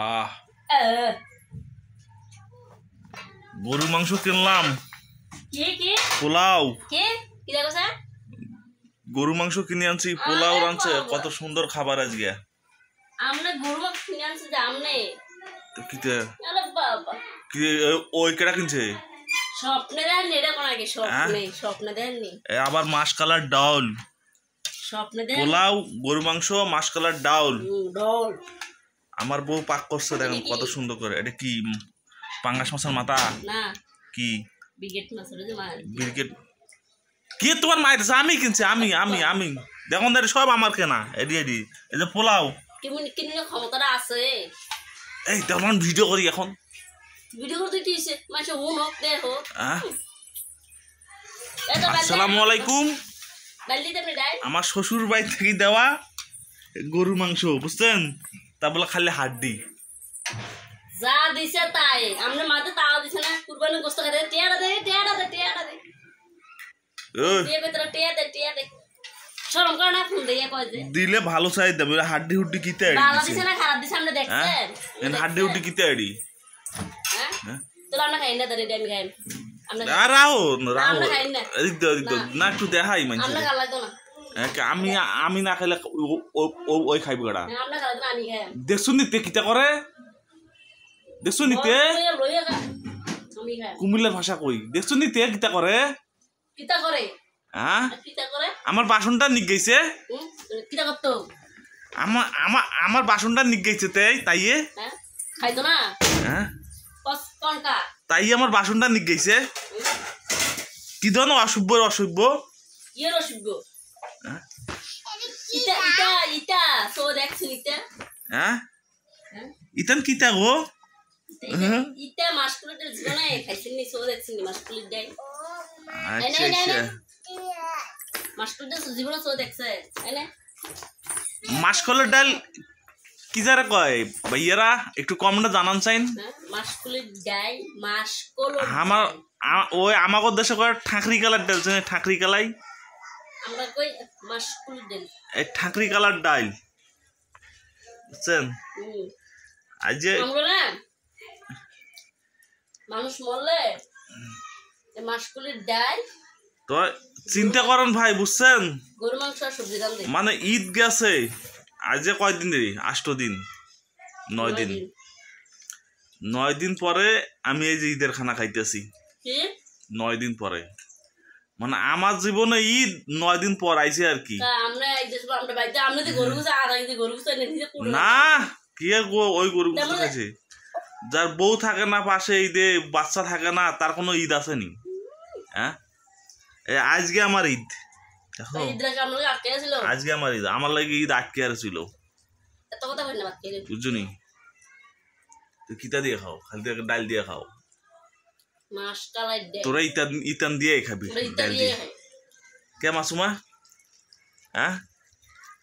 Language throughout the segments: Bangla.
আহ গরু মাংস কিনলাম। পোলাও গরু মাংস কিনে আনছি, পোলাও রাঁধছে। কত সুন্দর খাবার আজকে। ওই কেডা কিনছে? আবার মাসকালার ডাউল, পোলাও, গরু মাংস, মাসকালার ডাউল। আমার বউ পাক করছে, দেখেন কত সুন্দর করে। এটা কি পাঙ্গাস মাছের মাথা? কি ব্রিগেড? কি তোমার মায়ের? আমি কিনছি, আমি আমি আমি দেখুন সব আমার কেনা। এডি এডি এই যে পোলাও ক্ষমতাটা আছে। এই তেমন ভিডিও করি এখন। আসসালামু আলাইকুম। আমার শ্বশুর বাড়ি থেকে দেওয়া গরু মাংস, বুঝছেন? তা বলে খালি হাড্ডি যা দিছে তাই। আমরা মাঝে তাও দিছে না, কুরবানি গোশত খাতে টিয়াটা দে টিয়াটা দে টিয়াটা দে। শরম করে না? ফোন দিয়ে কয় যে দিলে ভালো চাই দেবে। হাড্ডি হুড্ডি কিতে আড়ি ভালো দিছে না খারাপ দিছে আমরা দেখছেন? হাড্ডি হুড্ডি কিতে আড়ি? হ্যাঁ তো আমরা খাই না, দাঁড়িয়ে আমি খাই। আমরা রাও রাও না, একটু দেখাই মানে আমরা খাই লাগতো না। আমি আমি না খাইলে ওই খাইব গড়া। আমরা খাই না, আমি খাই। দেখছো নিতে কিতা করে? দেখছো নিতে কুমিল্লার ভাষা কই? দেখছো নিতে কিতা করে? কিতা করে? হ্যাঁ কিতা করে? আমার বাসনটা নিক গেছে। কিতা করতো? আমার আমার আমার বাসনটা নিক গেছে তাইয়ে খাইতো না। হ্যাঁ কোনটা? তাই আমার বাসনটা নিক গেছে। কি ধরনের অসভ্য অসভ্য? ইয়ের অসভ্য। ইটা ইটা ইটা সো দেখছ ইটা। হ্যাঁ ইতান কিতা গো? ইটা মাসকুলের জীবনে খাইছেন নি? সো দেখছেন নি মাসকুলের ডাই? আচ্ছা আচ্ছা, মাসকুলের জীবনে সো দেখছে এনে। মাসকলের ডাল কি যারা কয় ভাইয়ারা একটু কমেন্টে জানান চাইন। মাসকুলের ডাই, মাসকল। আমার ওই আমাগো দেশে কয় ঠাকরি কালার ডাল, জানেন? ঠাকরি কালাই আমরা কই মাসকুলের ডাল। এই ঠাকরি কালার ডাল, বুঝছেন? আজ যে আমরা না মানুষ মরলে মাসকুলের ডাল তো চিন্তা করেন ভাই, বুঝছেন? গরু মাংস আর সবজি ডাল দেয়। মানে ঈদ গেছে আজ যে কয়দিন রে? 8 দিন, 9 দিন। 9 দিন পরে আমি এই যে ঈদের খানা খাইতেছি। 9 দিন পরে, মানে আমার জীবনে ঈদ 9 দিন পর আইছে আর কি। না কি ওই গরু খাইছে? যার বউ থাকে না পাশে, ঈদে বাচ্চা থাকে না, তার কোনো ঈদ আছে নি? হ্যাঁ আজকে আমার ঈদ, আজকে আমার ঈদ। আমার লাগে ঈদ আটকে আর ছিল, বুঝছনি? তুই কিতা দিয়ে খাও? খালি ডাল দিয়ে খাও। তোরা ইতান ইতান দিয়ে খাবি, ডাল দিয়ে। কে মাসুমা? হ্যাঁ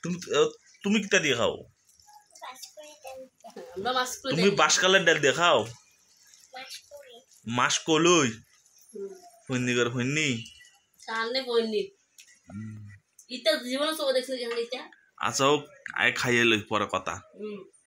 তুমি তুমি কিতা দিয়ে খাও? তুমি বাসকালের ডাল দিয়ে খাও? মাস কলই হইনি করে হইনি। আচ্ছা আয় খাইয়ে লই পরে কথা।